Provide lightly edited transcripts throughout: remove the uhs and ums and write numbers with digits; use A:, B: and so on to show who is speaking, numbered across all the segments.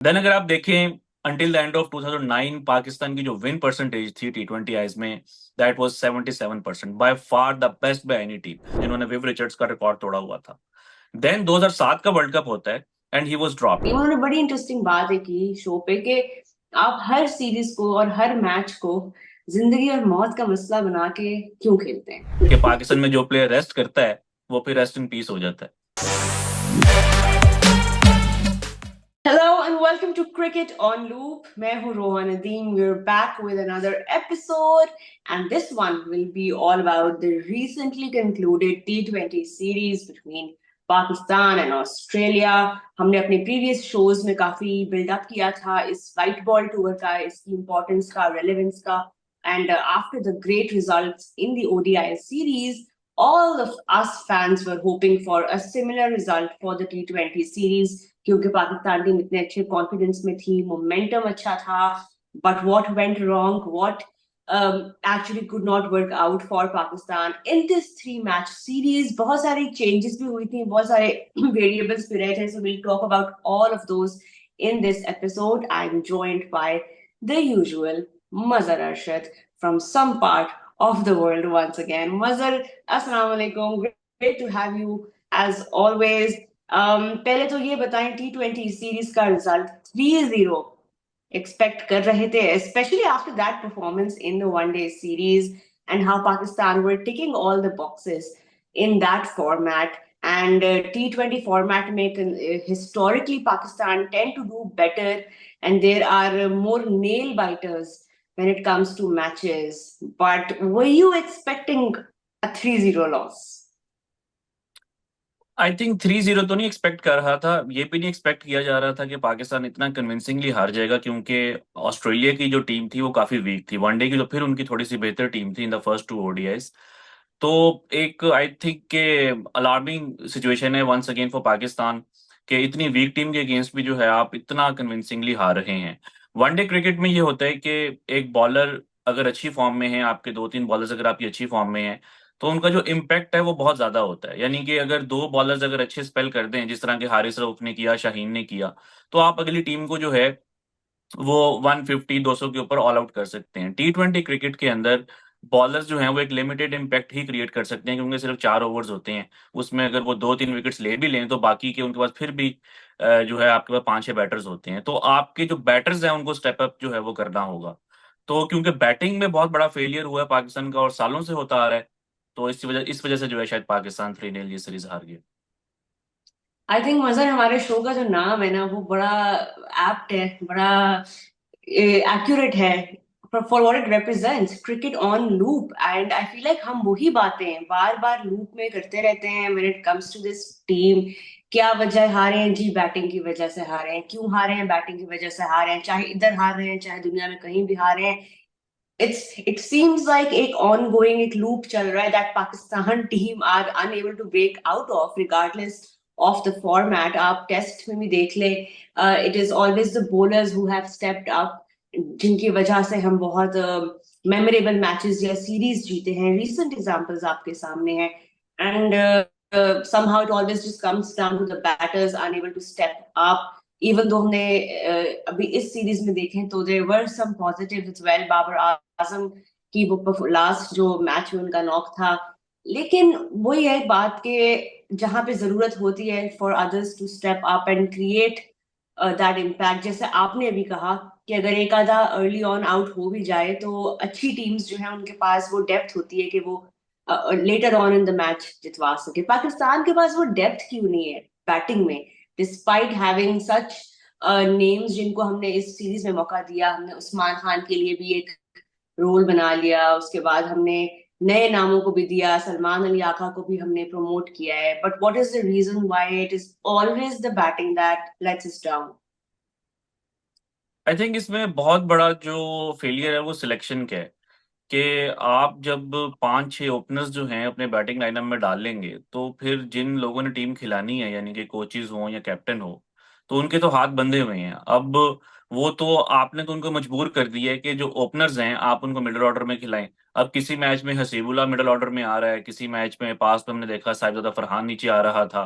A: Then अगर आप देखें until the end of 2009 Pakistan की जो विन परसेंटेज थी T20 आईज में, that was 77%, by far the best by any team, जिन्होंने विव रिचर्ड्स का रिकॉर्ड तोड़ा हुआ था। देन 2007 का वर्ल्ड कप होता है एंड ही वाज ड्रॉप्ड।
B: उन्होंने बड़ी इंटरेस्टिंग बात है की शो पे कि आप हर सीरीज को और हर मैच को जिंदगी और मौत का मसला बना के क्यों खेलते हैं।
A: कि पाकिस्तान में जो प्लेयर रेस्ट करता है वो फिर रेस्ट इन पीस हो जाता है।
B: Hello and welcome to Cricket on Loop. मैं हूँ रोहा Nadeem. We're back with another episode, and this one will be all about the recently concluded T20 series between Pakistan and Australia. हमने अपने previous shows में काफी build up किया था इस white ball tour का, इसकी importance का, relevance का, and after the great results in the ODI series, all of us fans were hoping for a similar result for the T20 series. क्योंकि पाकिस्तान टीम इतने अच्छे कॉन्फिडेंस में थी, मोमेंटम अच्छा था, but what went wrong, what actually could not work out for Pakistan in this three match series. बहुत सारी changes भी हुई थी, बहुत सारे variables भी रहे थे, so we'll talk about all of those in this episode. I'm joined by the usual Mazhar Arshad from some part of the world once again. Mazhar, assalamu alaikum, great to have you as always. पहले तो ये बताएं T20 series का result 3-0 expect कर रहे थे, specially after that performance in the one day series, and how Pakistan were ticking all the boxes in that format. And T20 format में historically Pakistan tend to do better, and there are more nail biters when it comes to matches. But were you expecting a 3-0 loss?
A: I think 3-0 तो नहीं expect कर रहा था, ये भी नहीं expect किया जा रहा था कि पाकिस्तान इतना कन्विंसिंगली हार जाएगा, क्योंकि ऑस्ट्रेलिया की जो टीम थी वो काफी वीक थी। वनडे की तो फिर उनकी थोड़ी सी बेहतर टीम थी in the first two ODIs. तो एक आई थिंक के अलार्मिंग सिचुएशन है वंस अगेन फॉर पाकिस्तान, कि इतनी वीक टीम के अगेंस्ट भी जो है आप इतना कन्विंसिंगली हार रहे हैं। वनडे क्रिकेट में ये होता है कि एक बॉलर अगर अच्छी फॉर्म में है, आपके दो तीन बॉलर्स अगर आपकी अच्छी फॉर्म में है, तो उनका जो इम्पैक्ट है वो बहुत ज्यादा होता है। यानी कि अगर दो बॉलर्स अगर अच्छे स्पेल कर दें, जिस तरह के हारिस रऊफ ने किया, शाहीन ने किया, तो आप अगली टीम को जो है वो 150 200 के ऊपर ऑल आउट कर सकते हैं। T20 क्रिकेट के अंदर बॉलर्स जो हैं वो एक लिमिटेड इम्पैक्ट ही क्रिएट कर सकते हैं, क्योंकि सिर्फ 4 ओवर्स होते हैं। उसमें अगर वो दो तीन विकेट्स ले भी लें तो बाकी के उनके पास फिर भी जो है आपके पास 5-6 बैटर्स होते हैं। तो आपके जो बैटर्स हैं उनको स्टेप अप जो है वो करना होगा। तो क्योंकि बैटिंग में बहुत बड़ा फेलियर हुआ है पाकिस्तान का और सालों से होता आ रहा है, तो इस वजह से जो है शायद पाकिस्तान 3-0 ये सीरीज हार गया।
B: आई थिंक मजर हमारे शो का जो नाम है ना वो बड़ा एप्ट है, बड़ा एक्यूरेट है for what it represents, cricket on loop. And I feel like हम वही बातें बार बार लूप में करते रहते हैं when it comes to this team. क्या वजह हारे हैं जी? बैटिंग की वजह से हारे हैं. क्यों हारे हैं? बैटिंग की वजह से हारे हैं. चाहे इधर हार रहे हैं, चाहे दुनिया में कहीं भी हारे हैं, इट सीम्स लाइक एक ऑन गोइंग एक लूप चल रहा है that Pakistan team are unable to break out of regardless of the format. आप टेस्ट में भी देख लें, इट इज ऑलवेज द bowlers who have stepped up, जिनकी वजह से हम बहुत मेमोरेबल मैचेस या सीरीज जीते हैं. रीसेंट एग्जांपल्स आपके सामने हैं. And somehow it always just comes down to the batters unable to step up. Even though हमने अभी इस सीरीज में देखें तो there were some positive as well. Babar Azam की वो लास्ट जो मैच में उनका नॉक था, लेकिन वही है बात के जहां पे जरूरत होती है for others to step up and create that impact. जैसे आपने अभी कहा कि अगर एक आधा अर्ली ऑन आउट हो भी जाए तो अच्छी टीम्स जो है उनके पास वो डेप्थ होती है कि वो later on in the match जितवा सके. पाकिस्तान के पास वो डेप्थ क्यों नहीं है बैटिंग में, डिस्पाइट हैविंग सच नेम्स जिनको हमने इस सीरीज में मौका दिया. हमने उस्मान खान के लिए भी एक रोल बना लिया, उसके बाद हमने नए नामों को भी दिया, सलमान अली आका को भी हमने प्रमोट किया है. But what is the reason why it is always the batting that lets us down?
A: I think इसमें बहुत बड़ा जो फेलियर है वो सिलेक्शन का है, कि आप जब 5-6 ओपनर्स जो हैं अपने बैटिंग लाइनअप में डाल लेंगे, तो फिर जिन लोगों ने टीम खिलानी है, यानी कि कोचेज हो या कैप्टन हो, तो उनके तो हाथ बंधे हुए हैं। अब वो तो आपने तो उनको मजबूर कर दिया है कि जो ओपनर्स हैं आप उनको मिडिल ऑर्डर में खिलाएं। अब किसी मैच में हसीबुल्ला मिडिल ऑर्डर में आ रहा है, किसी मैच में पास में हमने देखा साहिबजादा फरहान नीचे आ रहा था।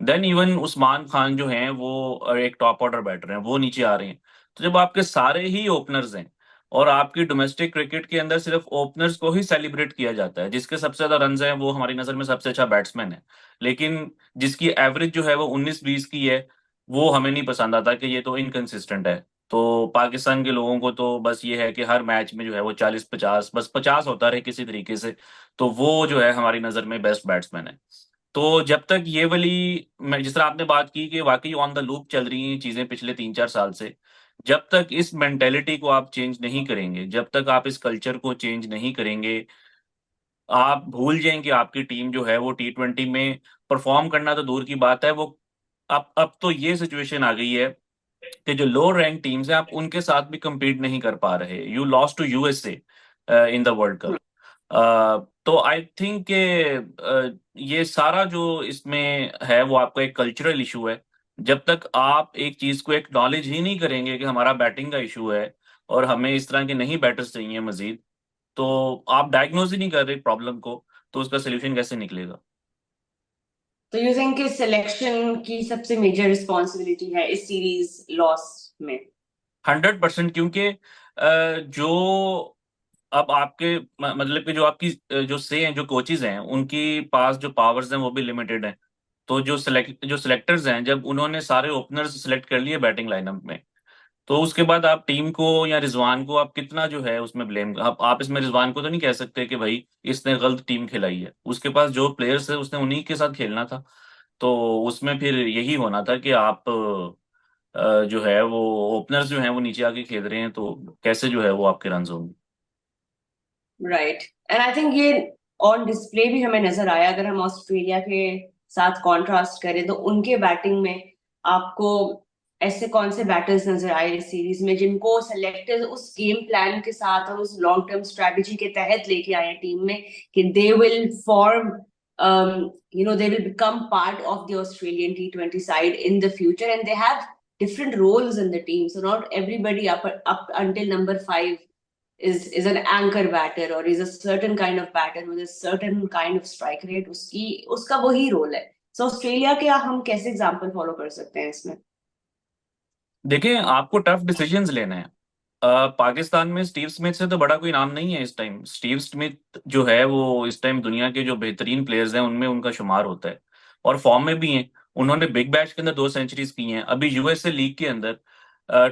A: देन इवन उस्मान खान जो हैं वो एक टॉप ऑर्डर बैटर हैं, वो नीचे आ रहे हैं। तो जब आपके सारे ही ओपनर्स हैं और आपकी डोमेस्टिक क्रिकेट के अंदर सिर्फ ओपनर्स को ही सेलिब्रेट किया जाता है, जिसके सबसे ज्यादा रन हैं वो हमारी नजर में सबसे अच्छा बैट्समैन है, लेकिन जिसकी एवरेज जो है वो 19-20 की है, वो हमें नहीं पसंद आता कि ये तो इनकंसिस्टेंट है। तो पाकिस्तान के लोगों को तो बस ये है कि हर मैच में जो है वो 40-50, बस 50 होता रहे किसी तरीके से, तो वो जो है हमारी नजर में बेस्ट बैट्समैन है। तो जब तक ये वाली, मैं जिस तरह आपने बात की कि वाकई ऑन द लूप चल रही हैं चीजें पिछले 3-4 साल से, जब तक इस मेंटेलिटी को आप चेंज नहीं करेंगे, जब तक आप इस कल्चर को चेंज नहीं करेंगे, आप भूल जाएं कि आपकी टीम जो है वो T20 में परफॉर्म करना तो दूर की बात है, वो अब तो ये सिचुएशन आ गई है कि जो लो रैंक टीम्स हैं आप उनके साथ भी compete नहीं कर पा रहे। You lost to USA in the world cup. तो आई थिंक कि ये सारा जो इसमें है वो आपका एक कल्चरल इशू है। जब तक आप एक चीज को एक्नॉलेज ही नहीं करेंगे कि हमारा बैटिंग का इशू है और हमें इस तरह के नहीं बैटर्स चाहिए मजीद, तो आप डायग्नोज ही नहीं कर रहे प्रॉब्लम को, तो उसका सोल्यूशन कैसे निकलेगा?
B: तो यू थिंक कि सिलेक्शन की सबसे मेजर रिस्पॉन्सिबिलिटी है इस सीरीज लॉस में?
A: 100%, क्योंकि जो अब आपके मतलब कि जो आपकी जो से हैं, जो कोचेज हैं, उनकी पास जो पावर्स हैं वो भी लिमिटेड हैं। तो जो सिलेक्टर्स हैं, जब उन्होंने सारे ओपनर्स सिलेक्ट कर लिए बैटिंग लाइनअप में, तो उसके बाद आप टीम को या रिजवान को आप कितना जो है उसमें ब्लेम, आप इसमें रिजवान को तो नहीं कह सकते कि भाई इसने गलत टीम खिलाई है। उसके पास जो प्लेयर्स है उसने उन्हीं के साथ खेलना था। तो उसमें फिर यही होना था कि आप जो है वो ओपनर्स जो हैं वो नीचे आके खेल रहे हैं, तो कैसे जो है वो आपके रन होंगे।
B: राइट। एंड आई थिंक ये ऑन डिस्प्ले भी हमें नजर आया। अगर हम ऑस्ट्रेलिया के साथ कॉन्ट्रास्ट करें तो उनके बैटिंग में आपको ऐसे कौन से बैटर्स नजर आए इस सीरीज में जिनको सेलेक्टर्स उस गेम प्लान के साथ और उस लॉन्ग टर्म स्ट्रेटजी के तहत लेके आए टीम में कि they will form, they will become part of the Australian T20 side in the future, and they have different roles in the team. So not everybody up until number 5 is an anchor batter or is a certain kind of batter with a certain kind of strike rate. उसकी उसका वही role है। So Australia के हम कैसे example follow कर सकते हैं इसमें?
A: देखिए, आपको टफ डिसीजंस लेने हैं। पाकिस्तान में स्टीव स्मिथ से तो बड़ा कोई नाम नहीं है इस टाइम। स्टीव स्मिथ जो है वो इस टाइम दुनिया के जो बेहतरीन प्लेयर्स हैं उनमें उनका शुमार होता है, और फॉर्म में भी हैं। उन्होंने बिग बैश के अंदर 2 सेंचुरीज की हैं, अभी यूएसए लीग के अंदर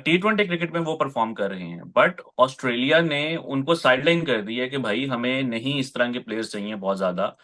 A: T20 क्रिकेट में वो परफॉर्म कर रहे हैं। बट ऑस्ट्रेलिया ने उनको साइडलाइन कर दिया है कि भाई हमें नहीं इस तरह के प्लेयर्स चाहिए बहुत ज्यादा।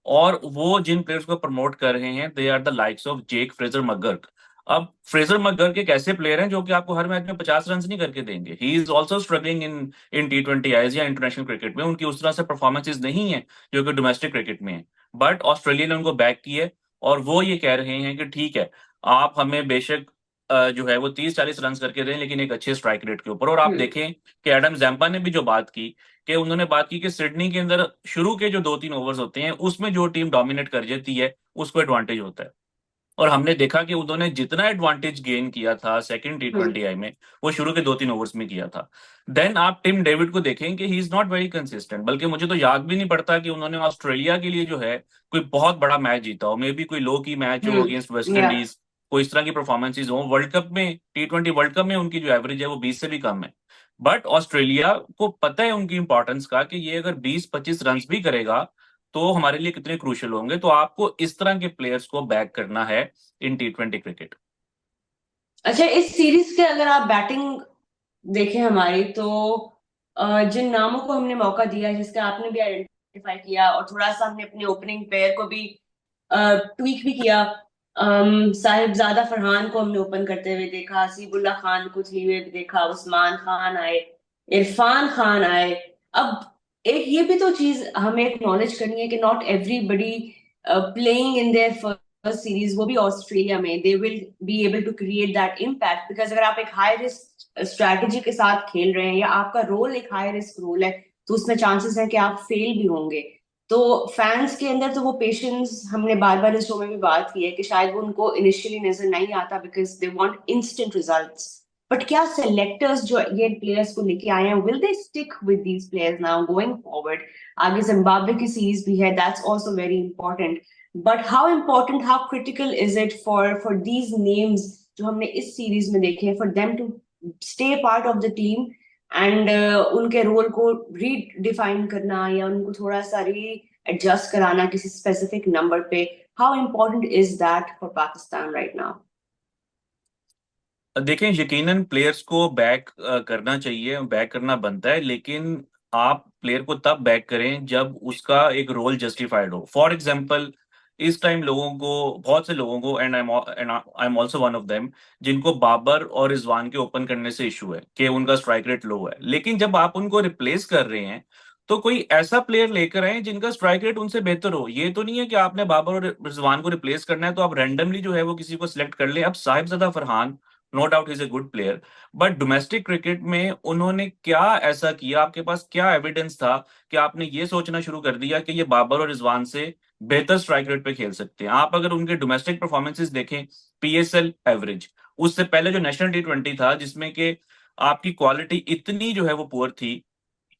A: और वो जिन प्लेयर्स को प्रमोट कर रहे हैं they are the likes of Jake Fraser McGurk. अब फ्रेजर मगर्क एक ऐसे प्लेयर हैं जो कि आपको हर मैच में 50 रन नहीं करके देंगे। He is also struggling in in T20 eyes या इंटरनेशनल क्रिकेट में, उनकी उस तरह से परफॉर्मेंसेज नहीं है जो कि डोमेस्टिक क्रिकेट में है। बट ऑस्ट्रेलिया ने उनको बैक किया है, और वो ये कह रहे हैं कि ठीक है, आप हमें बेशक जो है वो 30-40 रन करके दें, लेकिन एक अच्छे स्ट्राइक रेट के ऊपर। और आप
B: हम्म।
A: देखें कि एडम जैम्पा ने भी जो बात की, कि उन्होंने बात की कि सिडनी के अंदर शुरू के जो 2-3 ओवर्स होते हैं उसमें जो टीम डोमिनेट कर जाती है उसको एडवांटेज होता है। और हमने देखा कि उन्होंने जितना एडवांटेज गेन किया था सेकंड T20 आई में, वो शुरू के 2-3 ओवर्स में किया था। देन आप टिम डेविड को देखें कि ही इज नॉट वेरी कंसिस्टेंट, बल्कि मुझे तो याद भी नहीं पड़ता कि उन्होंने ऑस्ट्रेलिया के लिए जो है कोई बहुत बड़ा मैच जीता हो। मे बी कोई लो की मैच हो अगेंस्ट वेस्ट
B: या
A: इंडीज, कोई इस तरह की परफॉर्मेंसेज हो। वर्ल्ड कप में, T20 वर्ल्ड कप में उनकी जो एवरेज है वो 20 से भी कम है। बट ऑस्ट्रेलिया को पता है उनकी इंपॉर्टेंस का, कि ये अगर 20-25 रन भी करेगा तो हमारे लिए कितने क्रूशियल होंगे। तो आपको इस तरह के प्लेयर्स को बैक करना है इन T20 क्रिकेट।
B: अच्छा, इस सीरीज के अगर आप बैटिंग देखें हमारी तो जिन नामों को हमने मौका दिया है, जिसका आपने भी आइडेंटिफाई किया और थोड़ा सा हमने अपने ओपनिंग पेयर को भी ट्वीक भी किया। साहिबजादा फरहान को हमने ओपन करते हुए देखा, हसीबुल्ला खान को खेलते हुए भी देखा, उस्मान खान आए, इरफान खान आए। अब एक ये भी तो चीज हमें एक्नॉलेज करनी है कि not everybody playing in their first series, वो भी ऑस्ट्रेलिया में, they will be able to create that impact. Because अगर आप एक हाई रिस्क स्ट्रैटेजी के साथ खेल रहे हैं या आपका रोल एक हाई रिस्क रोल है, तो उसमें चांसेस है कि आप फेल भी होंगे। तो फैंस के अंदर तो वो पेशेंस, हमने बार बार इस शो में भी बात की है कि शायद वो उनको इनिशियली नजर नहीं आता because they want instant results. But क्या सेलेक्टर्स जो ये प्लेयर्स को लेके आए हैं, will they stick with these players now going forward? आगे जिम्बाब्वे की सीरीज भी है, that's also very important. But how important, how critical is it for these names जो हमने इस सीरीज में देखे, for them to stay part of the team and उनके रोल को रीडिफाइन करना या उनको थोड़ा सा री एडजस्ट कराना किसी स्पेसिफिक नंबर पे, how important is that for Pakistan right now?
A: देखें, यकीनन प्लेयर्स को बैक करना चाहिए, बैक करना बनता है, लेकिन आप प्लेयर को तब बैक करें जब उसका एक रोल जस्टिफाइड हो। फॉर एग्जांपल, इस टाइम लोगों को, बहुत से लोगों को, and I am also one of them, जिनको बाबर और रिजवान के ओपन करने से इशू है कि उनका स्ट्राइक रेट लो है। लेकिन जब आप उनको रिप्लेस कर रहे हैं तो कोई ऐसा प्लेयर लेकर आए जिनका स्ट्राइक रेट उनसे बेहतर हो। ये तो नहीं है कि आपने बाबर और रिजवान को रिप्लेस करना है तो आप रैंडमली जो है वो किसी को सिलेक्ट कर ले। अब Sahibzada Farhan, no doubt is a good player, but domestic cricket में उन्होंने क्या ऐसा किया, आपके पास क्या एविडेंस था कि आपने ये सोचना शुरू कर दिया कि ये बाबर और रिजवान से बेहतर स्ट्राइक रेट पे खेल सकते हैं? आप अगर उनके डोमेस्टिक परफॉर्मेंसेस देखें, पीएसएल एवरेज, उससे पहले जो नेशनल टी20 था जिसमें कि आपकी क्वालिटी इतनी जो है वो पुअर थी।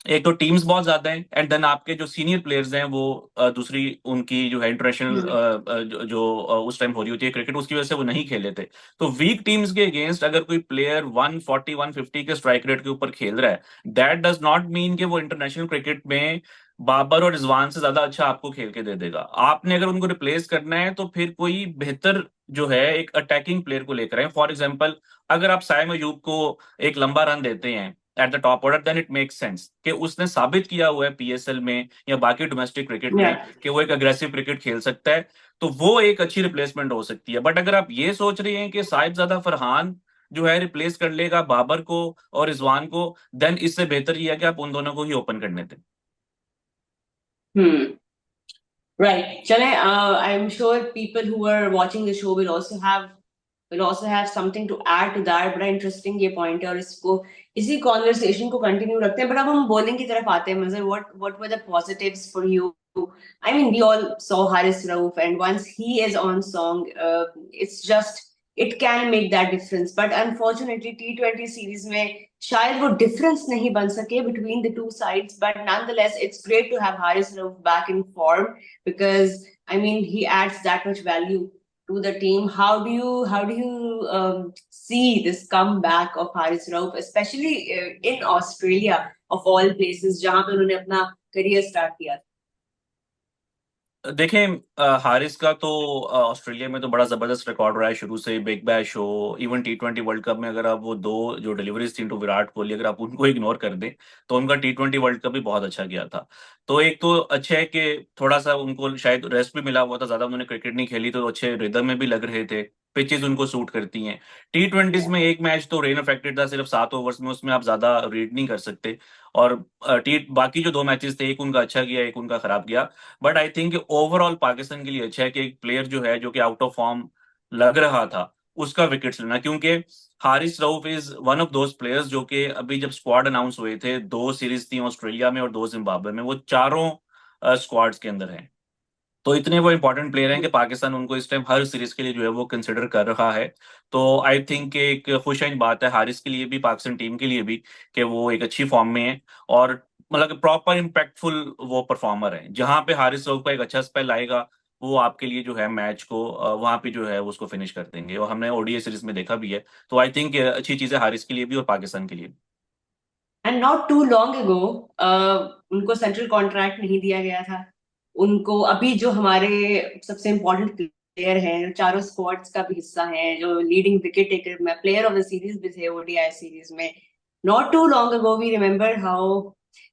A: एक तो टीम्स बहुत ज्यादा हैं, एंड देन आपके जो सीनियर प्लेयर्स हैं वो दूसरी उनकी जो है इंटरनेशनल
B: हम्म।
A: उस टाइम हो रही होती है क्रिकेट, उसकी वजह से वो नहीं खेले थे। तो वीक टीम्स के अगेंस्ट अगर कोई प्लेयर 140 150 के स्ट्राइक रेट के ऊपर खेल रहा है, दैट डज नॉट मीन कि वो इंटरनेशनल क्रिकेट में बाबर और रिजवान से ज्यादा अच्छा आपको खेल के दे देगा। आपने अगर उनको रिप्लेस करना है तो फिर कोई बेहतर जो है एक अटैकिंग प्लेयर को लेकर आए। फॉर एग्जाम्पल, अगर आप साइम अयूब को एक लंबा रन देते हैं at the top order, then it makes sense कि उसने साबित किया हुआ है पीएसएल में या बाकी डोमेस्टिक क्रिकेट
B: या
A: में कि वो एक अग्रेसिव क्रिकेट खेल सकता है। तो वो एक अच्छी रिप्लेसमेंट हो सकती है। बट अगर आप ये सोच रहे हैं कि साहिबजादा फरहान जो है रिप्लेस कर लेगा बाबर को और रिजवान को, देन इससे बेहतर ये है कि आप उन दोनों को ही ओपन करने दें।
B: हम्म। Right. Chale, I'm sure people who are watching the show will also have something to add to that. बड़ा इंटरेस्टिंग ये पॉइंट है और इसको इसी कॉन्वर्सेशन को कंटिन्यू रखते हैं। बट अब हम बॉलिंग की तरफ आते हैं। मजर, what were the positives for you? I mean, we all saw Haris Rauf, and once he is on song, it can make that difference. But unfortunately, T20 series में शायद वो difference नहीं बन सके between the two sides. But nonetheless, it's great to have Haris Rauf back in form because I mean he adds that much value to the team. How do you see this comeback of Haris Rauf, especially in Australia of all places, जहाँ पे उन्होंने अपना career start किया?
A: देखें, हारिस का तो Australia में तो बड़ा जबरदस्त रिकॉर्ड रहा है शुरू से, बिग बैश हो, इवन टी20 वर्ल्ड कप में अगर आप वो दो जो डिलीवरीज थी टू विराट कोहली अगर आप उनको इग्नोर कर दें तो उनका टी20 वर्ल्ड कप भी बहुत अच्छा गया था। तो एक तो अच्छा है कि थोड़ा सा उनको शायद रेस्ट भी मिला हुआ था, ज्यादा उन्होंने क्रिकेट नहीं खेली तो अच्छे रिदम में भी लग रहे थे, पिचेस उनको सूट करती हैं। टी20 में एक मैच तो रेन अफेक्टेड था, सिर्फ 7 ओवर्स में, उसमें आप ज्यादा रीड नहीं कर सकते। और टी बाकी जो दो मैचेस थे, एक उनका अच्छा गया, एक उनका खराब गया। But I think overall Pakistan के लिए अच्छा है कि एक प्लेयर जो है जो कि आउट ऑफ फॉर्म लग रहा था उसका विकेट्स लेना, क्योंकि Haris Rauf is one of those players जो कि अभी जब स्क्वाड अनाउंस हुए थे, दो सीरीज थी ऑस्ट्रेलिया में और दो जिम्बाब्वे में, वो चारों स्क्वाड्स के अंदर हैं। तो इतने वो इंपॉर्टेंट प्लेयर हैं कि पाकिस्तान उनको इस टाइम हर सीरीज के लिए जो है वो कंसिडर कर रहा है। तो आई थिंक एक खुशआइन बात है हारिस के लिए भी, पाकिस्तान टीम के लिए भी, कि वो एक अच्छी फॉर्म में है और मतलब प्रॉपर इम्पैक्टफुल वो परफॉर्मर है। जहां पे हारिस रऊफ का एक अच्छा स्पेल आएगा वो आपके लिए जो है मैच को वहां पे जो है वो उसको फिनिश कर देंगे, और हमने ओडीआई सीरीज में देखा भी है। तो आई थिंक अच्छी चीज है हारिस के लिए भी और पाकिस्तान के लिए भी।
B: And not too long ago उनको सेंट्रल कॉन्ट्रैक्ट नहीं दिया गया था। उनको अभी जो हमारे सबसे इम्पोर्टेंट प्लेयर हैं, जो चारों स्क्वाड्स का भी हिस्सा हैं, जो लीडिंग विकेट टेकर में प्लेयर ऑफ द सीरीज भी थे ओडीआई सीरीज में, not too long ago we remember how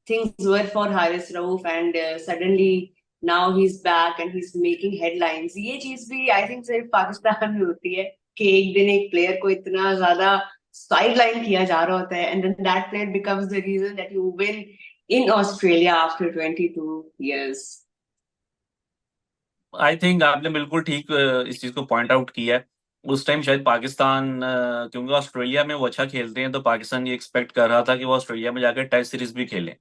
B: things were for Haris Rauf and suddenly now he is back and he is making headlines. ये चीज भी आई थिंक सिर्फ पाकिस्तान में होती है कि एक दिन एक प्लेयर को इतना ज्यादा sideline किया जा रहा होता है and then that player becomes the reason that you win in Australia after 22 years.
A: I think आपने बिल्कुल ठीक इस चीज को पॉइंट आउट किया है। उस टाइम शायद पाकिस्तान क्योंकि ऑस्ट्रेलिया में वो अच्छा खेलते हैं तो पाकिस्तान ये एक्सपेक्ट कर रहा था कि वो ऑस्ट्रेलिया में जाकर टेस्ट सीरीज भी खेलें,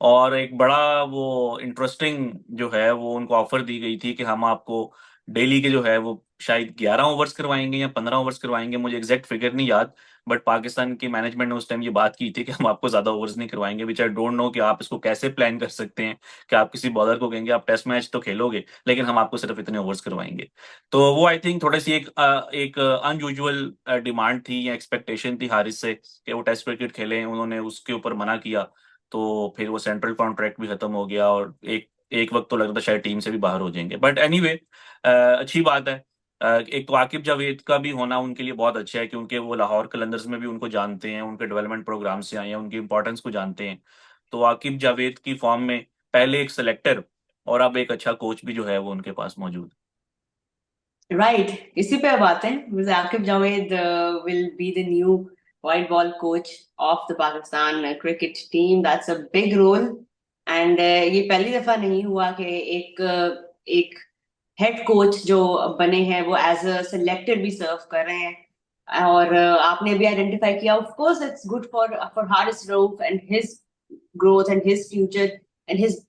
A: और एक बड़ा वो इंटरेस्टिंग जो है वो उनको ऑफर दी गई थी कि हम आपको डेली के जो है वो शायद 11 ओवर्स करवाएंगे या 15 ओवर्स करवाएंगे, मुझे एग्जैक्ट फिगर नहीं याद। बट पाकिस्तान की मैनेजमेंट ने उस टाइम ये बात की थी कि हम आपको ज्यादा ओवर्स नहीं करवाएंगे, विच आई डोंट नो कि आप इसको कैसे प्लान कर सकते हैं कि आप किसी बॉलर को कहेंगे आप टेस्ट मैच तो खेलोगे लेकिन हम आपको सिर्फ इतने ओवर्स करवाएंगे। तो वो आई थिंक थोड़ी सी एक अनयूजुअल डिमांड थी या एक्सपेक्टेशन थी हारिस से कि वो टेस्ट क्रिकेट खेलें, उन्होंने उसके ऊपर मना किया। तो फिर वो सेंट्रल कॉन्ट्रैक्ट भी खत्म हो गया और एक एक वक्त तो लगता था शायद टीम से भी बाहर हो जाएंगे, बट एनीवे अच्छी बात है। एक तो आकिब जावेद का भी होना उनके लिए बहुत अच्छा है क्योंकि वो लाहौर कलंदर्स में भी उनको जानते हैं, उनके डेवलपमेंट प्रोग्राम से आए हैं, उनकी इंपॉर्टेंस को जानते हैं। तो आकिब जावेद की फॉर्म में पहले एक सेलेक्टर और अब एक अच्छा कोच भी जो है वो उनके पास मौजूद
B: राइट, इसी पे अब आते हैं। Mister Aqib Javed will be the new white ball coach of the Pakistan cricket team. That's a big role. And ये पहली दफा नहीं हुआ कि एक हेड कोच जो बने हैं वो एज अ सेलेक्टेड भी सर्व कर रहे हैं। और आपने भी आइडेंटिफाई किया, of course it's good for Haris Rauf and his growth and his future and his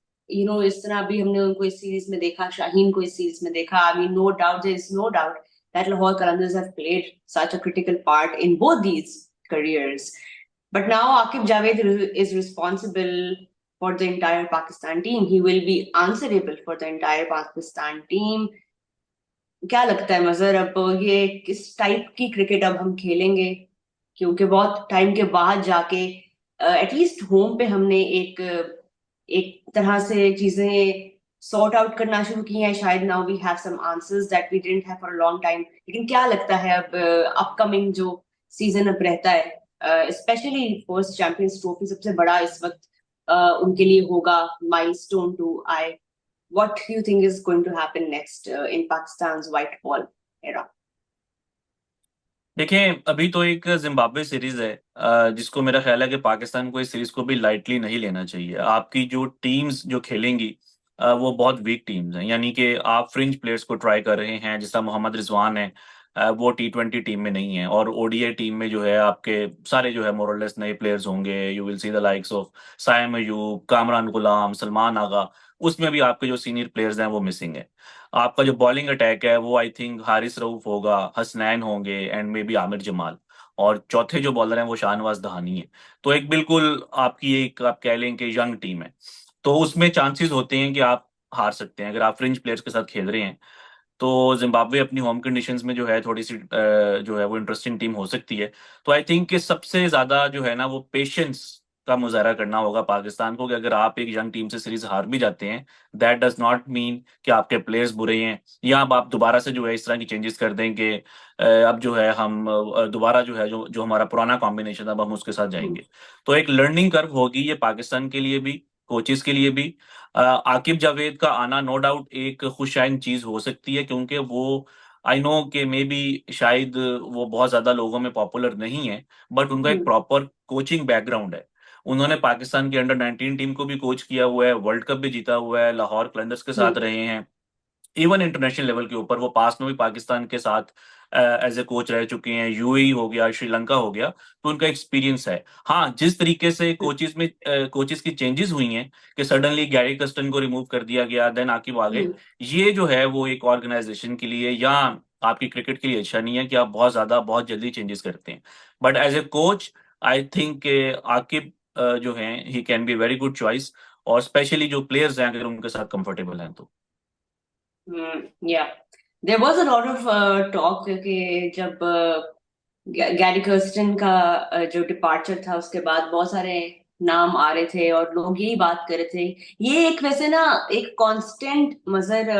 B: इस तरह भी हमने उनको इस सीरीज में देखा, शाहीन को इस सीरीज में देखा। I mean, no doubt, there is no doubt that Lahore Qalandars have played such a critical part in both these careers. But now Akib Javed is responsible for the entire Pakistan team. He will be answerable for the entire Pakistan team. क्या लगता है मजहर, अब ये किस type की cricket अब हम खेलेंगे? क्योंकि बहुत टाइम के बाद जाके एटलीस्ट होम पे हमने एक एक तरह से चीजें सॉर्ट आउट करना शुरू की हैं। शायद now we have some answers that we didn't have for a long time. लेकिन क्या लगता है अब अपकमिंग जो सीजन अब रहता है, स्पेशली फर्स्ट चैंपियंस ट्रॉफी सबसे बड़ा इस वक्त उनके लिए होगा, milestone to I. what do you think is going to happen next in Pakistan's white ball era?
A: देखिए अभी तो एक जिम्बाब्वे सीरीज है जिसको मेरा ख्याल है कि पाकिस्तान को इस सीरीज को भी लाइटली नहीं लेना चाहिए। आपकी जो टीम्स जो खेलेंगी वो बहुत वीक टीम्स हैं, यानी कि आप फ्रिंज प्लेयर्स को ट्राई कर रहे हैं, जैसा मोहम्मद रिजवान है। वो T20 टीम में नहीं है और ODI टीम में जो है आपके सारे जो है मोरलेस नए प्लेयर्स होंगे। You will see the likes of Saim Ayub, Kamran Ghulam, Salman Agha. उसमें भी आपके जो सीनियर प्लेयर्स हैं वो मिसिंग है। आपका जो बॉलिंग अटैक है वो आई थिंक हारिस रऊफ होगा, हसनैन होंगे and may be Aamir Jamal. और चौथे जो बॉलर हैं वो शाहनवाज दहानी है। तो एक बिल्कुल आपकी एक आप कह लें कि यंग टीम है। तो उसमें चांसेस होते हैं कि आप हार सकते हैं अगर आप फ्रिंज प्लेयर्स के साथ खेल रहे हैं। तो जिम्बाब्वे अपनी होम कंडीशंस में जो है थोड़ी सी जो है वो इंटरेस्टिंग टीम हो सकती है। तो आई थिंक कि सबसे ज्यादा जो है ना वो पेशेंस का मुजाहरा करना होगा पाकिस्तान को कि अगर आप एक यंग टीम से सीरीज हार भी जाते हैं, दैट डज नॉट मीन कि आपके प्लेयर्स बुरे हैं या अब आप दोबारा से जो है इस तरह की चेंजेस कर दें कि अब जो है हम दोबारा जो है जो जो हमारा पुराना कॉम्बिनेशन अब हम उसके साथ जाएंगे। तो एक लर्निंग कर्व होगी ये पाकिस्तान के लिए भी, कोचेस के लिए भी। आकिब जावेद का आना नो डाउट एक खुशाइन चीज हो सकती है क्योंकि वो आई नो कि मे बी शायद वो बहुत ज्यादा लोगों में पॉपुलर नहीं है, बट उनका एक प्रॉपर कोचिंग बैकग्राउंड है। उन्होंने पाकिस्तान की अंडर 19 टीम को भी कोच किया हुआ है, वर्ल्ड कप भी जीता हुआ है, लाहौर कलंदर्स के साथ रहे हैं। इवन इंटरनेशनल लेवल के ऊपर वो पास्ट में भी पाकिस्तान के साथ एज ए कोच रह चुके हैं, UAE हो गया, श्रीलंका हो गया। तो उनका एक्सपीरियंस है। हाँ, जिस तरीके से कोचेस की चेंजेस हुई हैं कि सडनली गैरी कर्स्टन को रिमूव कर दिया गया देन आकिब आ गए, ये जो है वो एक ऑर्गेनाइजेशन के लिए या आपकी क्रिकेट के लिए अच्छा नहीं है कि आप बहुत ज्यादा बहुत जल्दी चेंजेस करते हैं। But as a coach I think Aqib जो हैं he can be very good choice, और स्पेशली जो प्लेयर्स हैं अगर उनके साथ कंफर्टेबल हैं तो।
B: Yeah there was a lot of talk कि जब गैरी कर्स्टन का जो डिपार्चर था उसके बाद बहुत सारे नाम आ रहे थे और लोग यही बात कर रहे थे। ये एक वैसे ना एक कांस्टेंट मजर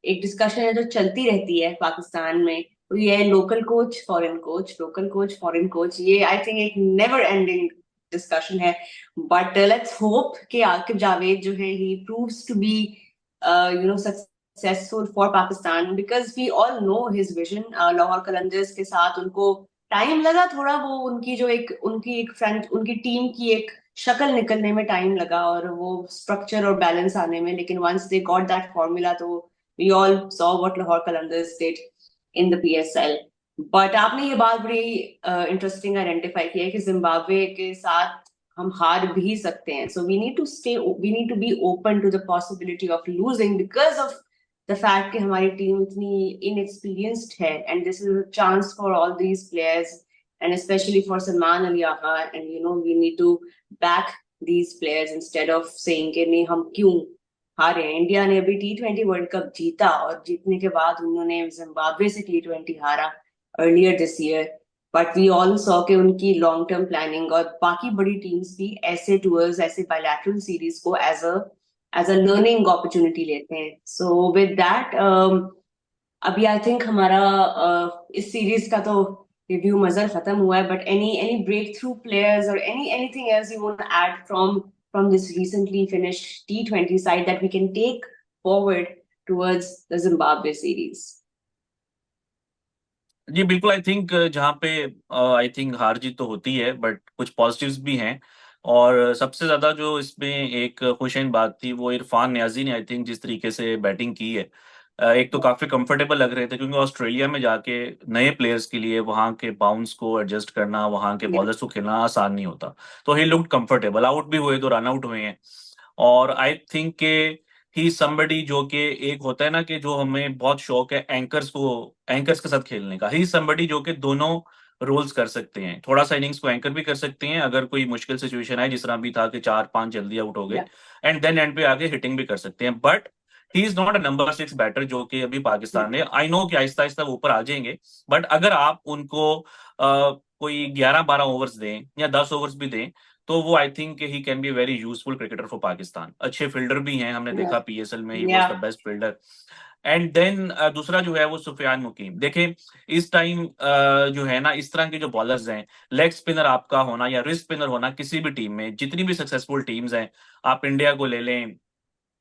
B: एक डिस्कशन है जो चलती रहती है पाकिस्तान में। तो ये है local coach foreign coach, local coach foreign coach, ये आई थिंक एक नेवर एंडिंग डिस्कशन है। बट लेट्स होप कि आकिब जावेद जो है he proves to be successful for Pakistan because we all know his vision. Lahore Qalandars के साथ उनको टाइम लगा थोड़ा, वो उनकी एक फ्रेंड उनकी टीम की एक शक्ल निकलने में टाइम लगा और वो स्ट्रक्चर और बैलेंस आने में। लेकिन once they got that formula तो we all saw what Lahore Qalandars did in the PSL। But आपने ये बात बड़ी इंटरेस्टिंग आइडेंटिफाई की है कि जिम्बाब्वे के साथ हम हार भी सकते हैं। So we need to be open to the possibility of losing because of the fact कि हमारी टीम इतनी इनएक्सपीरियंस्ड है, and this is a chance for all these players and specially for Salman Ali Agha, and you know we need to back these players instead of saying कि नहीं हम क्यों हारे हैं। इंडिया ने अभी T20 वर्ल्ड कप जीता और जीतने के बाद उन्होंने जिम्बाब्वे से T20 हारा earlier this year, but we all saw के उनकी लॉन्ग टर्म प्लानिंग और बाकी बड़ी टीम्स भी ऐसे टूर्स, ऐसे बायलैटरल सीरीज को एज अ लर्निंग अपॉर्चुनिटी लेते हैं। सो विद दैट अभी आई थिंक हमारा इस सीरीज का तो रिव्यू मजर खत्म हुआ है, but any breakthrough players और anything else you want to add from this recently finished T20 side that we can take forward towards the Zimbabwe series?
A: जी बिल्कुल, आई थिंक जहाँ पे आई थिंक हार जीत तो होती है बट कुछ पॉजिटिव्स भी हैं। और सबसे ज्यादा जो इसमें एक खुशैन बात थी वो इरफान नियाजी ने आई थिंक जिस तरीके से बैटिंग की है, एक तो काफी कंफर्टेबल लग रहे थे क्योंकि ऑस्ट्रेलिया में जाके नए प्लेयर्स के लिए वहाँ के बाउंस को एडजस्ट करना, वहाँ के
B: Yeah.
A: बॉलर्स को खेलना आसान नहीं होता। तो ही लुक्ड कंफर्टेबल, आउट भी हुए तो रन आउट हुए हैं। और आई थिंक के ही समबडी जो कि एक होता है ना कि जो हमें बहुत शौक है एंकर्स के साथ खेलने का, ही समबडी जो कि दोनों रोल्स कर सकते हैं, थोड़ा सा इनिंग्स को एंकर भी कर सकते हैं अगर कोई मुश्किल सिचुएशन है, जिस तरह भी था कि 4-5 जल्दी आउट हो गए,
B: Yeah.
A: एंड देन एंड पे आगे हिटिंग भी कर सकते हैं। But he is not a number 6 batter जो कि अभी पाकिस्तान ने, आई नो कि आहिस्ता आहिस्ता वो ऊपर आ जाएंगे, बट अगर आप उनको कोई 11-12 ओवर्स दें या 10 ओवर्स भी दें तो वो I think he can be very useful cricketer for Pakistan. अच्छे फील्डर भी हैं, हमने
B: Yeah.
A: देखा पीएसएल में he was the
B: Yeah.
A: Best fielder. And then दूसरा जो है वो सुफियान मुकीम। देखें इस टाइम जो है ना, इस तरह के जो बॉलर्स हैं, लेग स्पिनर आपका होना या रिस्ट स्पिनर होना किसी भी टीम में, जितनी भी सक्सेसफुल टीम्स हैं, आप इंडिया को ले लें,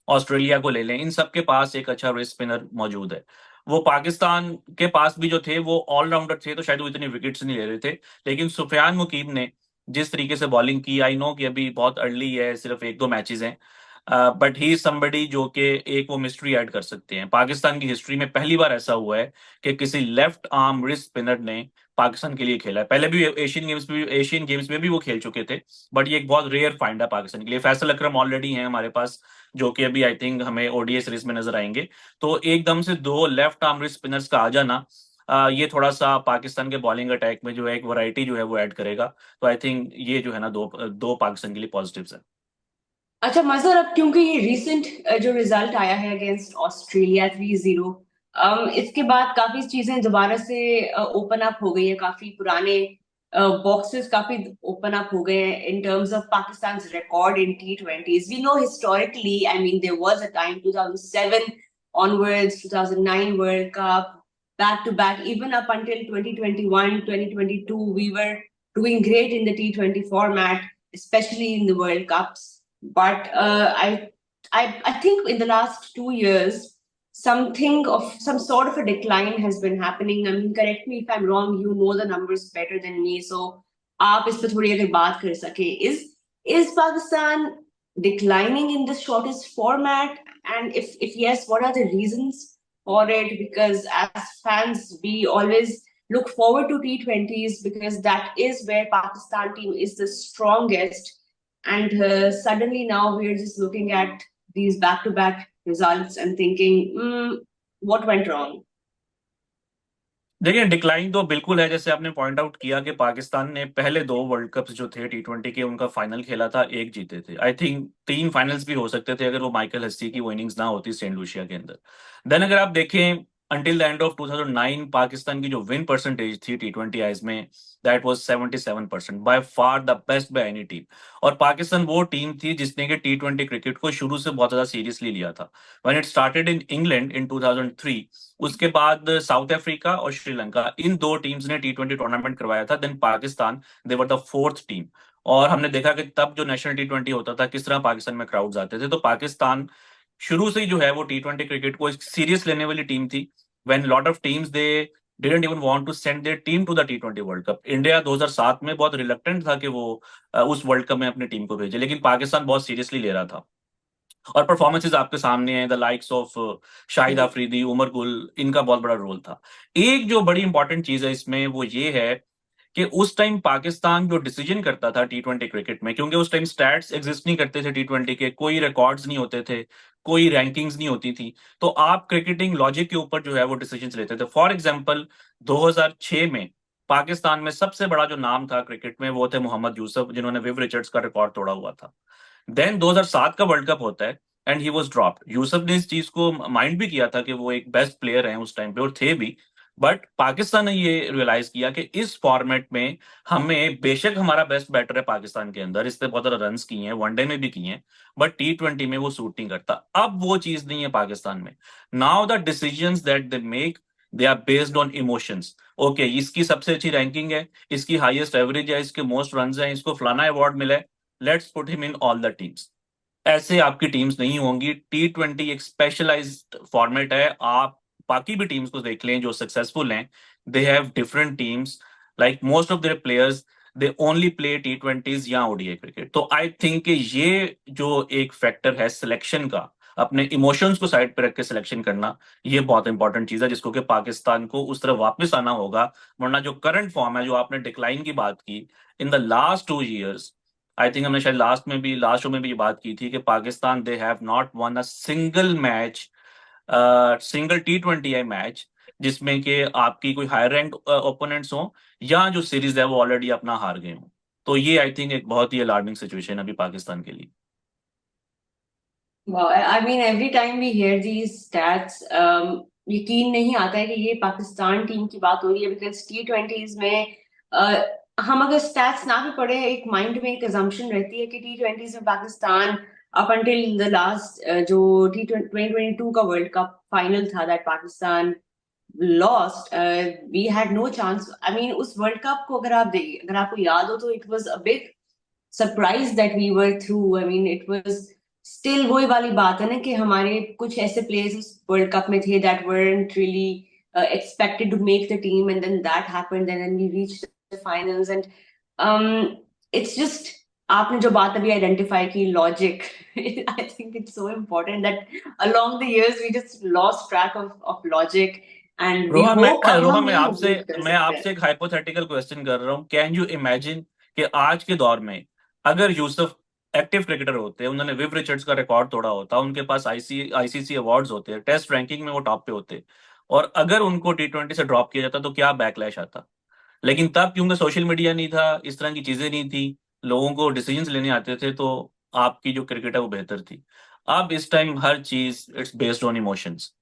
A: ऑस्ट्रेलिया को ले लें, इन सब के पास एक अच्छा रिस्ट स्पिनर मौजूद है। वो पाकिस्तान के पास भी जो थे वो ऑलराउंडर थे तो शायद वो इतनी विकेट्स नहीं ले रहे थे, लेकिन सुफियान मुकीम ने जिस तरीके से बॉलिंग की, आई नो कि अभी बहुत अर्ली है, सिर्फ 1-2 मैचेस हैं, बट ही समबडी जो कि एक वो मिस्ट्री ऐड कर सकते हैं। पाकिस्तान की हिस्ट्री में पहली बार ऐसा हुआ है कि किसी लेफ्ट आर्म रिस्ट स्पिनर ने पाकिस्तान के लिए खेला है। पहले भी एशियन गेम्स में भी वो खेल चुके थे, बट ये एक बहुत रेयर फाइंड है पाकिस्तान के लिए। फैसल अकरम ऑलरेडी है हमारे पास जो कि अभी आई थिंक हमें ओडीआई सीरीज में नजर आएंगे। तो एकदम से दो लेफ्ट आर्म रिस्ट स्पिनर्स का आ जाना, ये थोड़ा सा पाकिस्तान के बॉलिंग अटैक में जो है एक वैरायटी जो है वो ऐड करेगा। तो आई थिंक ये जो है ना दो दो पाकिस्तान के लिए पॉजिटिव्स है।
B: अच्छा मजहर, अब क्योंकि ये रिसेंट जो रिजल्ट आया है अगेंस्ट ऑस्ट्रेलिया 3-0, इसके बाद काफी चीजें दोबारा से ओपन अप हो गई है, काफी पुराने बॉक्सेस काफी ओपन अप हो गए हैं in terms of Pakistan record in T20s। We know historically, I mean there was a time 2007 onwards, 2009 World Cup, back to back, even up until 2021, 2022, we were doing great in the T20 format, especially in the World Cups. But I think in the last 2 years, something of some sort of a decline has been happening. I mean, correct me if I'm wrong. You know the numbers better than me, so आप इस पर थोड़ी अगर बात कर सके, is Pakistan declining in the shortest format? And if yes, what are the reasons for it? Because as fans, we always look forward to T20s because that is where Pakistan team is the strongest, and suddenly now we're just looking at these back-to-back results and thinking, what went wrong?
A: देखिए decline तो बिल्कुल है, जैसे आपने point out किया कि पाकिस्तान ने पहले 2 वर्ल्ड कप्स जो थे T20 के, उनका फाइनल खेला था, एक जीते थे। आई थिंक 3 फाइनल्स भी हो सकते थे अगर वो माइकल हस्सी की वो इनिंग्स ना होती सेंट लूसिया के अंदर। देन अगर आप देखें until the end of 2009 Pakistan की जो विन परसेंटेज थी T20 आईज में, that was 77%, by far the best by any team. और पाकिस्तान वो टीम थी जिसने कि T20 क्रिकेट को शुरू से बहुत ज्यादा सीरियसली लिया था। When it started in England in 2003, उसके बाद साउथ अफ्रीका और श्रीलंका, इन दो टीम्स ने T20 टूर्नामेंट करवाया था। Then Pakistan, they were the fourth team. और हमने देखा कि तब जो नेशनल T20 होता था किस तरह पाकिस्तान में क्राउड्स आते थे। तो पाकिस्तान शुरू से ही जो है वो T20 क्रिकेट को सीरियस लेने वाली टीम थी। When lot of teams they didn't even want to send their team to the T20 world cup. India 2007 में बहुत रिलक्टेंट था कि वो उस वर्ल्ड कप में अपनी टीम को भेजे, लेकिन पाकिस्तान बहुत सीरियसली ले रहा था। और परफॉर्मेंसेज आपके सामने हैं, the likes of Shahid Afridi, Umar Gul, इनका बहुत बड़ा रोल था। एक जो बड़ी इंपॉर्टेंट चीज है इसमें वो ये है कि उस टाइम पाकिस्तान जो डिसीजन करता था T20 क्रिकेट में, क्योंकि उस टाइम स्टैट्स एग्जिस्ट नहीं करते थे T20 के, कोई रिकॉर्ड्स नहीं होते थे, कोई रैंकिंग्स नहीं होती थी, तो आप क्रिकेटिंग लॉजिक के ऊपर जो है वो डिसीजंस लेते थे। फॉर एग्जांपल 2006 में पाकिस्तान में सबसे बड़ा जो नाम था क्रिकेट में वो थे मोहम्मद यूसुफ, जिन्होंने विव रिचर्ड्स का रिकॉर्ड तोड़ा हुआ था। देन 2007 का वर्ल्ड कप होता है and he was dropped. Yusuf ने इस चीज को माइंड भी किया था कि वो एक बेस्ट प्लेयर हैं उस टाइम पे, और थे भी। बट पाकिस्तान ने ये रियलाइज किया कि इस फॉर्मेट में हमें, बेशक हमारा बेस्ट बैटर है पाकिस्तान के अंदर, इसने बहुत ज्यादा रन्स किए हैं, वनडे में भी किए हैं, बट T20 में वो सूट नहीं करता। अब वो चीज नहीं है पाकिस्तान में। Now the decisions that they make, they are based on emotions. Okay, इसकी सबसे अच्छी रैंकिंग है, इसकी हाईएस्ट एवरेज है, इसके मोस्ट रन है, इसको फलाना अवार्ड मिला है, let's put him in all the teams. ऐसे आपकी टीम्स नहीं होंगी। T20 एक स्पेशलाइज्ड फॉर्मेट है। आप बाकी भी टीम्स को देख लें जो सक्सेसफुल हैं, they have different teams, like most of their players they only play T20s या ODI क्रिकेट। तो आई थिंक कि ये जो एक फैक्टर है सिलेक्शन का, अपने इमोशंस को साइड पे रख के सिलेक्शन करना, ये बहुत इंपॉर्टेंट चीज है जिसको कि पाकिस्तान को उस तरफ वापस आना होगा। वरना जो करंट फॉर्म है, जो आपने डिक्लाइन की बात की, in the last 2 years, I think हमने शायद लास्ट शो में भी ये बात की थी कि Pakistan, they have not one a single match, single T20I match जिसमें कि आपकी कोई हायर रैंक ओपोनेंट्स हो, या जो सीरीज है वो ऑलरेडी अपना हार गए हो। तो ये आई थिंक एक बहुत ही अलार्मिंग सिचुएशन है अभी पाकिस्तान के लिए।
B: Wow, I mean, every time we hear these stats, यकीन नहीं आता है कि ये पाकिस्तान टीम की बात हो रही है, बिकॉज T20s में हम अगर स्टैट्स ना भी पढ़े, एक माइंड में एक अजम्पशन रहती है कि T20s में Pakistan up until the last जो T2022 का वर्ल्ड कप फाइनल था, that Pakistan lost, we had no chance. I mean, उस वर्ल्ड कप को अगर आप देखिए, अगर आपको याद हो, तो it was a big surprise that we were through. I mean, it was still वही वाली बात है ना कि हमारे कुछ ऐसे प्लेयर्स उस वर्ल्ड कप में थे that weren't really expected to make the team, and then that happened, and then we reached the finals, and um it's just, आपने जो बात अभी आइडेंटिफाई की, logic, I think it's so important that along the years we just lost track of logic, and we
A: रोहा मैं
B: hope अब
A: रोहा
B: हम
A: मैं
B: नहीं
A: आपसे
B: lose कर
A: मैं
B: सकते हैं।
A: आपसे एक हाइपोथेटिकल क्वेश्चन कर रहा हूँ। कैन यू इमेजिन कि आज के दौर में अगर यूसुफ एक्टिव क्रिकेटर होते, उन्होंने विव रिचर्ड्स का रिकॉर्ड तोड़ा होता, उनके पास आईसीसी अवार्ड्स होते, टेस्ट रैंकिंग में वो टॉप पे होते, और अगर उनको T20 से ड्रॉप किया जाता तो क्या बैकलैश आता? लेकिन तब क्योंकि सोशल मीडिया नहीं था, इस तरह की चीजें नहीं थी, लोगों को डिसीजंस लेने आते थे, तो आपकी जो क्रिकेट है वो बेहतर थी। अब इस टाइम हर चीज इट्स बेस्ड ऑन इमोशंस।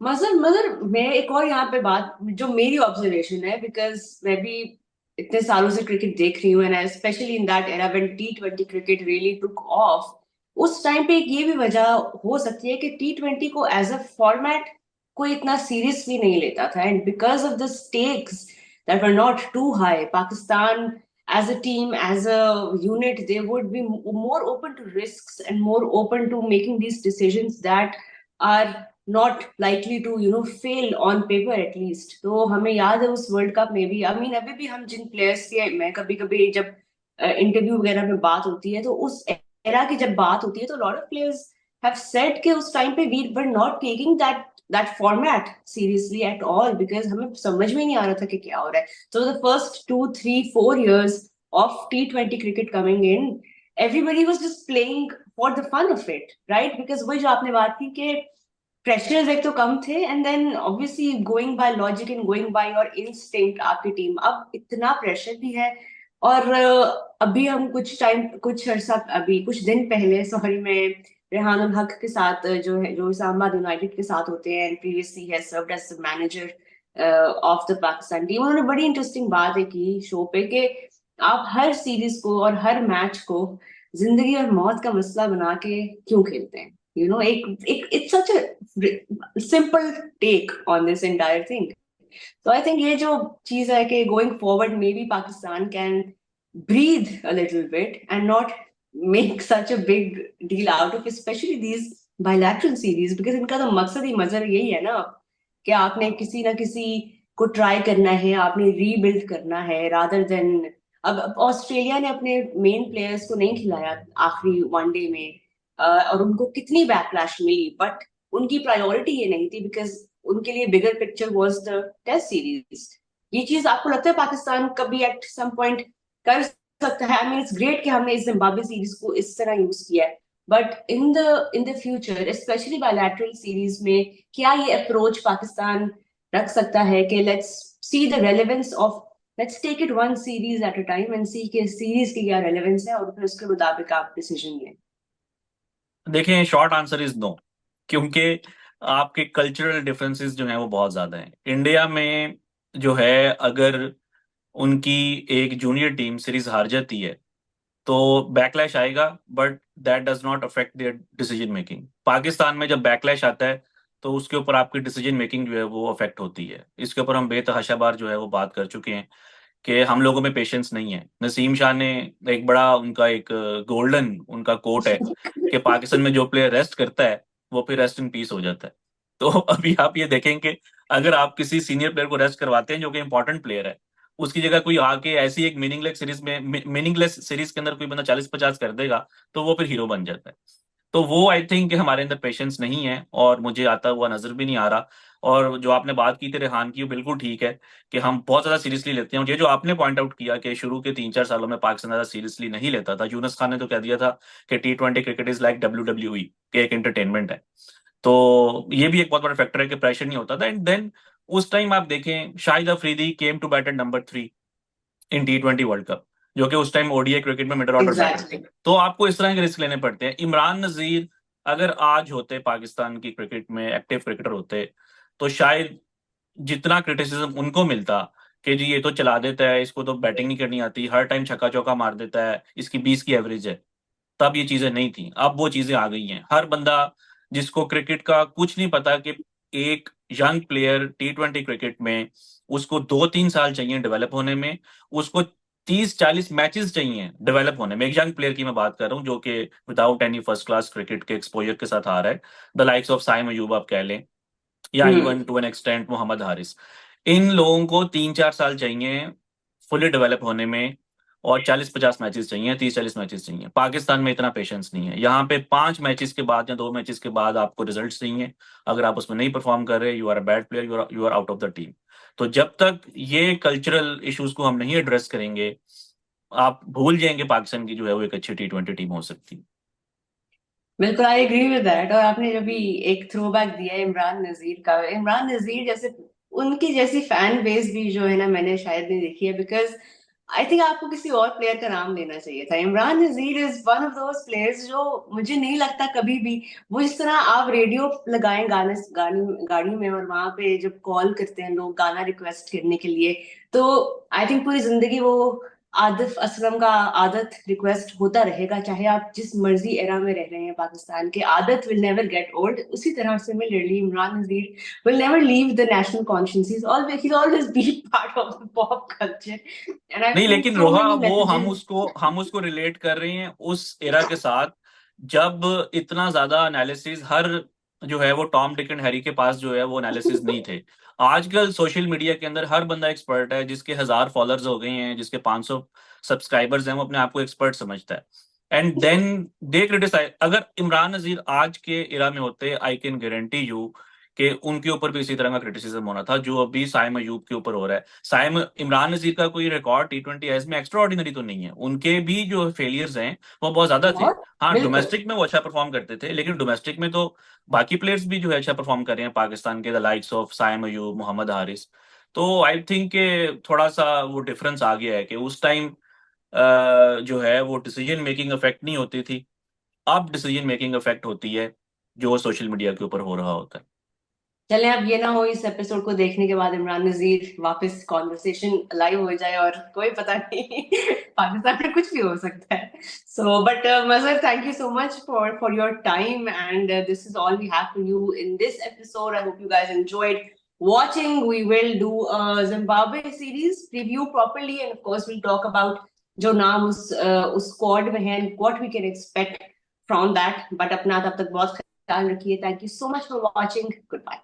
B: मगर मगर मैं एक और यहाँ पे बात, जो मेरी ऑब्जर्वेशन है, बिकॉज मैं भी इतने सालों से क्रिकेट देख रही हूँ, and specially in that era when T20 cricket really took off, उस टाइम पे एक ये भी वजह हो सकती है कि T20 को एज अ फॉर्मेट कोई इतना सीरियसली नहीं लेता था, and because of the stakes that were not too high, Pakistan as a team, as a unit, they would be more open to risks and more open to making these decisions that are not likely to fail on paper at least। तो हमें याद है उस world cup में भी, I mean अभी भी हम जिन प्लेयर्स के, मैं कभी कभी जब इंटरव्यू वगैरह में बात होती है, तो उस एरा की जब बात होती है, तो lot of players have said कि उस टाइम पे we were not taking that format seriously at all, because हमें समझ में नहीं आ रहा था कि क्या हो रहा है। So the first 2 3 4 years of T20 cricket coming in, everybody was just playing for the fun of it, right? Because वही जो आपने बात की कि प्रेशर्स एक तो कम थे, and then obviously going by logic and going by your instinct, आपकी टीम अब इतना प्रेशर भी है। और अभी हम कुछ अर्सा, अभी कुछ दिन पहले, सॉरी, मैं रेहान उल हक के साथ, जो है, जो इस्लामाबाद यूनाइटेड के साथ होते हैं, and previously has served as manager of the Pakistan team, उन्होंने बड़ी इंटरेस्टिंग बात है की शो पे कि आप हर सीरीज को और हर मैच को जिंदगी और मौत का मसला बना के क्यों खेलते हैं? एक it's such a simple take on this entire thing. तो आई थिंक ये जो चीज है कि going forward maybe Pakistan can breathe a little bit and not make such a big deal out of specially these bilateral series, because इनका तो मकसद ही मजर यही है ना, कि आपने किसी ना किसी को ट्राई करना है, आपने रीबिल्ड करना है, रादर देन, अब ऑस्ट्रेलिया ने अपने मेन प्लेयर्स को नहीं खिलाया आखिरी वनडे में, और उनको कितनी बैकलैश मिली, बट उनकी प्रायोरिटी ये नहीं थी, बिकॉज उनके लिए bigger picture was the test series. ये चीज आपको लगता है पाकिस्तान कभी एट सम पॉइंट कर सकता है? आई मीन इट्स ग्रेट कि हमने इस जिम्बाब्वे सीरीज को इस तरह यूज किया है, but in the future specially bilateral series में क्या ये अप्रोच पाकिस्तान रख सकता है कि let's see the relevance of, let's take it one series at a time and see कि सीरीज की क्या रेलेवेंस है और फिर उसके मुताबिक आप डिसीजन लें?
A: देखें, शॉर्ट आंसर इज नो, क्योंकि आपके कल्चरल डिफरेंसेस जो हैं वो बहुत ज्यादा हैं इंडिया में। जो है, अगर उनकी एक जूनियर टीम सीरीज हार जाती है तो बैकलैश आएगा, but that does not affect there decision making. Pakistan में जब बैकलैश आता है तो उसके ऊपर आपकी डिसीजन मेकिंग जो है वो अफेक्ट होती है। इसके ऊपर हम बेतहाशा बार जो है वो बात कर चुके हैं कि हम लोगों में पेशेंस नहीं है। नसीम शाह ने एक बड़ा उनका एक गोल्डन उनका कोट है कि पाकिस्तान में जो प्लेयर रेस्ट करता है वो फिर रेस्ट इन पीस हो जाता है। तो अभी आप ये देखेंगे, अगर आप किसी सीनियर प्लेयर को रेस्ट करवाते हैं जो कि इंपॉर्टेंट प्लेयर है, उसकी जगह कोई आके ऐसी एक मीनिंगलेस सीरीज के अंदर कोई बंदा 40-50 कर देगा तो वो फिर हीरो बन जाता है। तो वो आई थिंक कि हमारे अंदर पेशेंस नहीं है, और मुझे आता हुआ नजर भी नहीं आ रहा। और जो आपने बात की थी रेहान की, वो बिल्कुल ठीक है कि हम बहुत ज्यादा सीरियसली लेते हैं। और ये जो आपने पॉइंट आउट किया कि शुरू के 3-4 सालों में पाकिस्तान ज्यादा सीरियसली नहीं लेता था, यूनुस खान ने तो कह दिया था कि T20 cricket is like WWE, कि एक एंटरटेनमेंट है। तो ये भी एक बहुत बड़ा फैक्टर है कि प्रेशर नहीं होता था। एंड देन उस टाइम आप देखें, Shahid Afridi came to bat at number 3 in T20 world cup, जो कि उस टाइम ODI क्रिकेट में मिडिल ऑर्डर बैटर थे।
B: एग्जैक्टली।
A: तो आपको इस तरह के रिस्क लेने पड़ते हैं। इमरान नजीर अगर आज होते पाकिस्तान की क्रिकेट में एक्टिव क्रिकेटर होते, तो शायद जितना क्रिटिसिज्म उनको मिलता कि जी ये तो चला देता है, इसको तो बैटिंग नहीं करनी आती, हर टाइम छक्का चौका मार देता है, इसकी 20 की एवरेज है, तब ये चीजें नहीं थी। अब वो चीजें आ गई हैं। हर बंदा जिसको क्रिकेट का कुछ नहीं पता कि एक यंग प्लेयर T20 क्रिकेट में उसको 2-3 साल चाहिए डेवलप होने में, उसको 30-40 मैचेस चाहिए डेवलप होने में। एक यंग प्लेयर की मैं बात कर रहा हूँ जो कि without any first class cricket के एक्सपोजर के साथ आ रहा है, the likes of Saim Ayub आप कह लें, या
B: hmm.
A: Even to an extent Mohammad Haris. इन लोगों को 3-4 साल चाहिए फुली डेवलप होने में, और 40-50 मैचेस चाहिए, 30-40 मैचेस चाहिए। पाकिस्तान में इतना पेशेंस नहीं है। यहाँ पे 5 मैचेस के बाद या 2 मैचेस के बाद आपको रिजल्ट चाहिए। अगर आप उसमें नहीं परफॉर्म कर रहे, you are a bad player, you are out of the team. तो जब तक ये कल्चरल इश्यूज को हम नहीं एड्रेस करेंगे, आप भूल जाएंगे पाकिस्तान की जो है वो एक अच्छी T20 टीम हो सकती है।
B: बिल्कुल आई एग्री विद दैट। और आपने जब भी एक थ्रो बैक दिया है इमरान नजीर का, इमरान नजीर जैसे उनकी जैसी फैन बेस भी जो है ना मैंने शायद नहीं देखी है, बिकॉज आई थिंक आपको किसी और प्लेयर का नाम लेना चाहिए था। Imran Nazir is one of those players जो मुझे नहीं लगता कभी भी वो इस तरह आप रेडियो लगाएं गाने गाड़ी गाड़ी में और वहां पे जब कॉल करते हैं लोग गाना रिक्वेस्ट करने के लिए, तो आई थिंक पूरी जिंदगी वो आतिफ असलम का आदत रिक्वेस्ट होता रहेगा, चाहे आप जिस मर्जी एरा में रह रहे हैं पाकिस्तान के। आदत विल नेवर गेट ओल्ड। उसी तरह similarly Imran Nazir will never leave the national conscious. He always be part of the pop culture and I
A: नहीं,
B: थिंक
A: लेकिन
B: सो
A: रोहा,
B: मेनी
A: वो
B: मैसेजेस।
A: हम उसको रिलेट कर रहे हैं उस एरा के साथ जब इतना ज्यादा एनालिसिस हर जो है वो टॉम डिक एंड हैरी के पास जो है वो एनालिसिस नहीं थे। आजकल सोशल मीडिया के अंदर हर बंदा एक्सपर्ट है, जिसके 1000 फॉलोअर्स हो गए हैं, जिसके 500 सब्सक्राइबर्स हैं, वो अपने आप को एक्सपर्ट समझता है। And then they criticise. अगर इमरान नजीर आज के एरा में होते, आई कैन गारंटी यू कि उनके ऊपर भी इसी तरह का क्रिटिसिज्म होना था जो अभी साइम अयूब के ऊपर हो रहा है। साइम इमरान नजीर का कोई रिकॉर्ड T20 एज में एक्स्ट्रा ऑर्डिनरी तो नहीं है, उनके भी जो फेलियर्स हैं वो बहुत ज्यादा थे।
B: बहुत।
A: हाँ,
B: बिल्कुल।
A: डोमेस्टिक में वो अच्छा परफॉर्म करते थे, लेकिन डोमेस्टिक में तो बाकी प्लेयर्स भी जो है अच्छा परफॉर्म कर रहे हैं पाकिस्तान के, the likes of Saim Ayub, Mohammad Haris. तो आई थिंक के थोड़ा सा वो डिफरेंस आ गया है कि उस टाइम जो है वो डिसीजन मेकिंग इफेक्ट नहीं होती थी, अब डिसीजन मेकिंग इफेक्ट होती है जो सोशल मीडिया के ऊपर हो रहा होता है।
B: चले अब ये ना हो इस एपिसोड को देखने के बाद इमरान नजीर वापस कॉन्वर्सेशन लाइव हो जाए और कोई पता नहीं पाकिस्तान में कुछ भी हो सकता है। So but Mazhar, thank you so much for your time and this is all we have for you in this episode. I hope you guys enjoyed watching. We will do a Zimbabwe series preview properly and of course we'll talk about जो नाम उस squad में है and what we can expect from that. But अपना तब तक बहुत ख्याल रखिए। Thank you so much for watching. Goodbye.